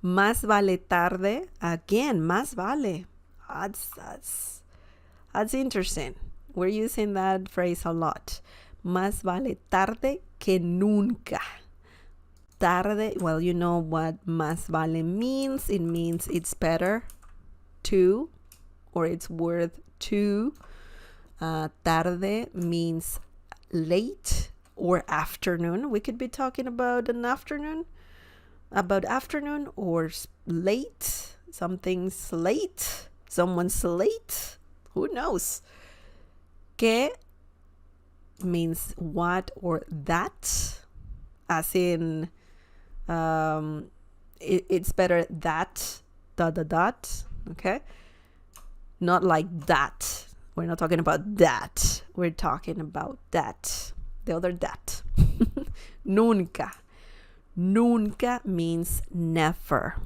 Más vale tarde. Again, más vale. That's interesting. We're using that phrase a lot. Más vale tarde que nunca. Tarde, well, you know what más vale means. It means it's better to, or it's worth to. Tarde means late or afternoon. We could be talking about an afternoon, or late. Something's late. Someone's late. Who knows? Que means what or that, as in it's better that ... okay, not like that. We're not talking about that. We're talking about that, the other that. Nunca. Nunca means never.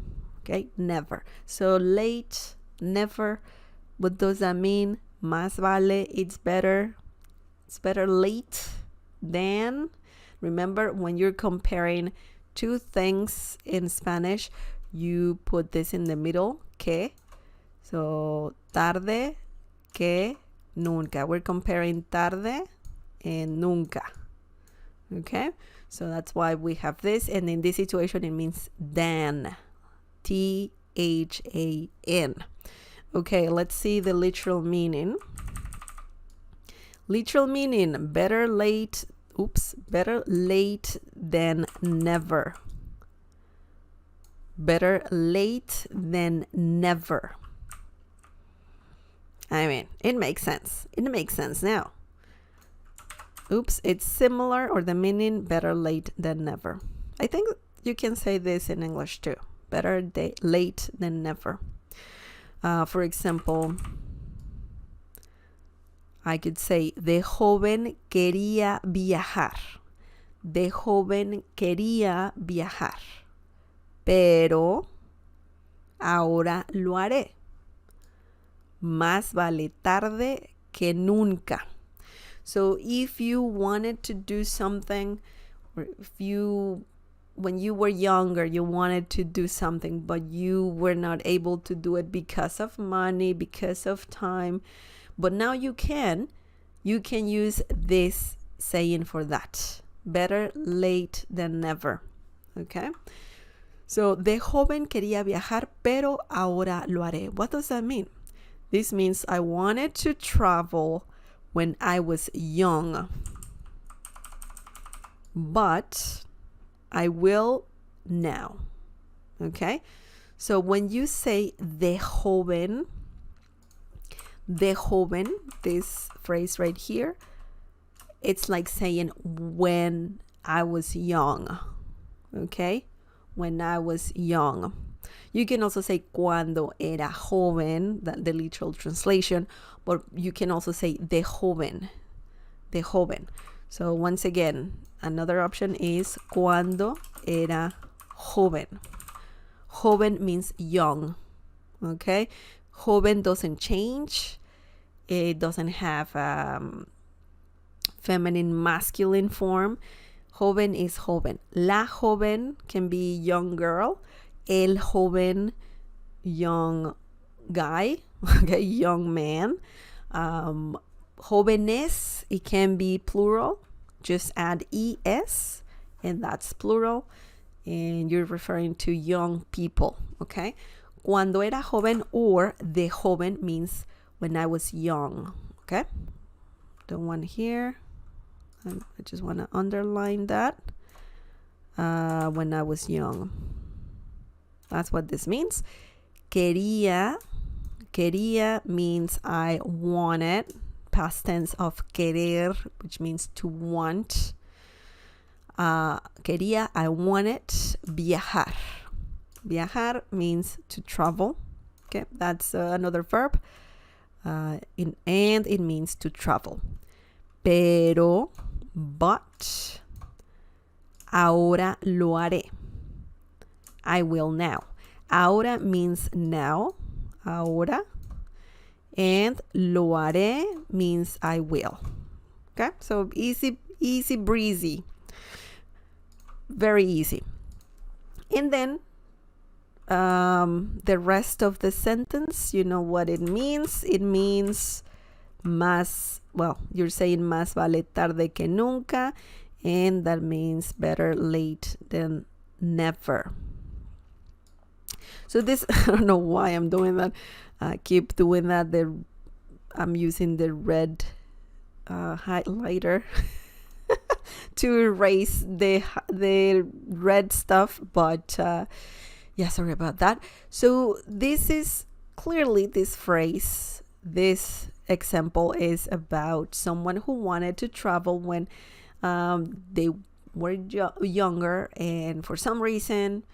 Okay, never. So late, never. What does that mean? Más vale, it's better. It's better late than. Remember, when you're comparing two things in Spanish, you put this in the middle, que. So tarde, que, nunca. We're comparing tarde and nunca. Okay, so that's why we have this. And in this situation, it means than. THAN. Okay, let's see the literal meaning. Literal meaning, better late than never. Better late than never. I mean, it makes sense. It makes sense now. It's similar, or the meaning better late than never. I think you can say this in English too. Better late than never. For example, I could say, de joven quería viajar. De joven quería viajar. Pero ahora lo haré. Más vale tarde que nunca. So if you wanted to do something, or when you were younger, you wanted to do something, but you were not able to do it because of money, because of time, but now you can use this saying for that. Better late than never. Okay? So, de joven quería viajar, pero ahora lo haré. What does that mean? This means I wanted to travel when I was young, but I will now. Okay? So when you say de joven, this phrase right here, it's like saying when I was young. Okay? When I was young. You can also say cuando era joven, the literal translation, but you can also say de joven. De joven. So once again, another option is cuando era joven. Joven means young. Okay? Joven doesn't change. It doesn't have feminine, masculine form. Joven is joven. La joven can be young girl. El joven, young guy. Okay, young man. Jóvenes, it can be plural. Just add es, and that's plural. And you're referring to young people. Okay? Cuando era joven, or de joven means when I was young. Okay? The one here, I just want to underline that. When I was young. That's what this means. Quería means I wanted. Past tense of querer, which means to want. Quería, I wanted. Viajar. Viajar means to travel. Okay, that's another verb. And it means to travel. Pero, but, ahora lo haré. I will now. Ahora means now. Ahora. And lo haré means I will. Okay, so easy breezy. Very easy. And then the rest of the sentence, you know what it means. It means you're saying más vale tarde que nunca, and that means better late than never. So this, I don't know why I'm doing that. I keep doing that. I'm using the red highlighter to erase the red stuff, but yeah, sorry about that. So this is clearly this phrase, this example is about someone who wanted to travel when they were younger, and for some reason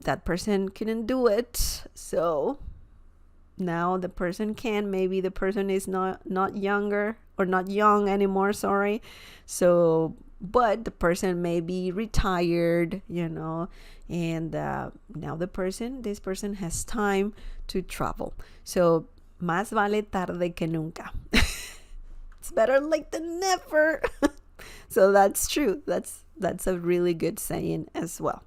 that person couldn't do it. So now the person can. Maybe the person is not younger or not young anymore, sorry. So but the person may be retired, you know, and now this person has time to travel. So más vale tarde que nunca. It's better late than never. So that's true. That's a really good saying as well.